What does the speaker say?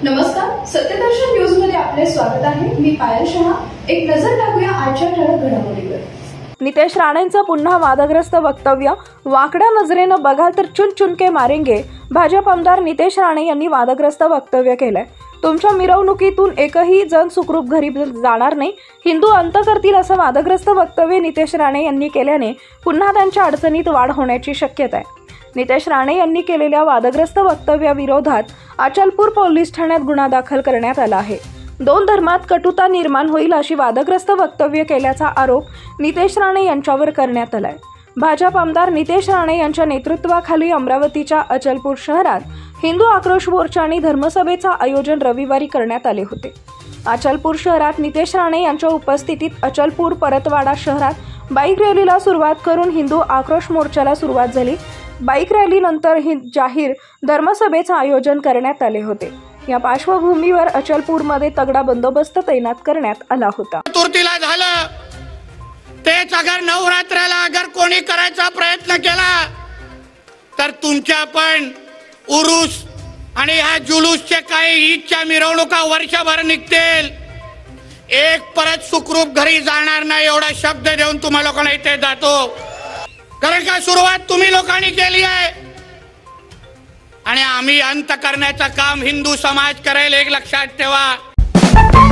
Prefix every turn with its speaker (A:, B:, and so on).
A: नमस्कार, सत्यदर्शन न्यूज मध्ये आपले स्वागत आहे। मी पायल शहा। एक नजर टाकूया आजच्या ठळक घडामोडीवर।
B: नितेश राणेंचं पुन्हा वादग्रस्त वक्तव्य। वाकड्या नजरेनं बघाल तर चुन चुन के मारेंगे। भाजप आमदार नितेश राणे यांनी वादग्रस्त वक्तव्य केलंय। तुमच्या मिरवणुकीतून एकही जण सुखरूप घरी जाणार नाही, हिंदू अंत करतील असं वादग्रस्त वक्तव्य नितेश राणे यांनी केल्याने पुन्हा त्यांच्या अडचणीत वाढ होण्याची शक्यता आहे। नितेश राणे यांनी केलेल्या वादग्रस्त वक्तव्याविरोधात अचलपूर पोलीस ठाण्यात गुन्हा दाखल करण्यात आला आहे। दोन धर्मात कटुता निर्माण होईल अशी वादग्रस्त वक्तव्य केल्याचा आरोप नितेश राणे यांच्यावर करण्यात आलाय। भाजप आमदार नितेश राणे यांच्या नेतृत्वाखाली अमरावतीच्या अचलपूर शहरात हिंदू आक्रोश मोर्चा आणि धर्मसभेचा आयोजन रविवारी करण्यात आले होते। अचलपूर शहरात नितेश राणे यांच्या उपस्थितीत अचलपूर परतवाडा शहरात बाईक रॅलीला सुरुवात करून हिंदू आक्रोश मोर्चाला सुरुवात झाली। बाईक रॅलीनंतर जाहीर धर्मसभेचे आयोजन करण्यात आले होते। या पार्श्वभूमीवर अचलपूरमध्ये तगडा बंदोबस्त तैनात करण्यात आला होता।
C: चतुर्थीला झालं तेच अगर नवरात्राला अगर कोणी करायचा प्रयत्न केला तर तुमच्या पण उरूस आणि ह्या जुलूसचे काही ईदच्या मिरवणुका वर्षभर निघतील, एक परत सुखरूप घरी जाणार नाही एवढा शब्द देऊन तुम्हा लोकांना इथे जातो। कारण का सुरुवात तुम्ही लोकांनी केली आहे आणि आम्ही अंत करण्याचं काम हिंदू समाज करेल, एक लक्षात ठेवा।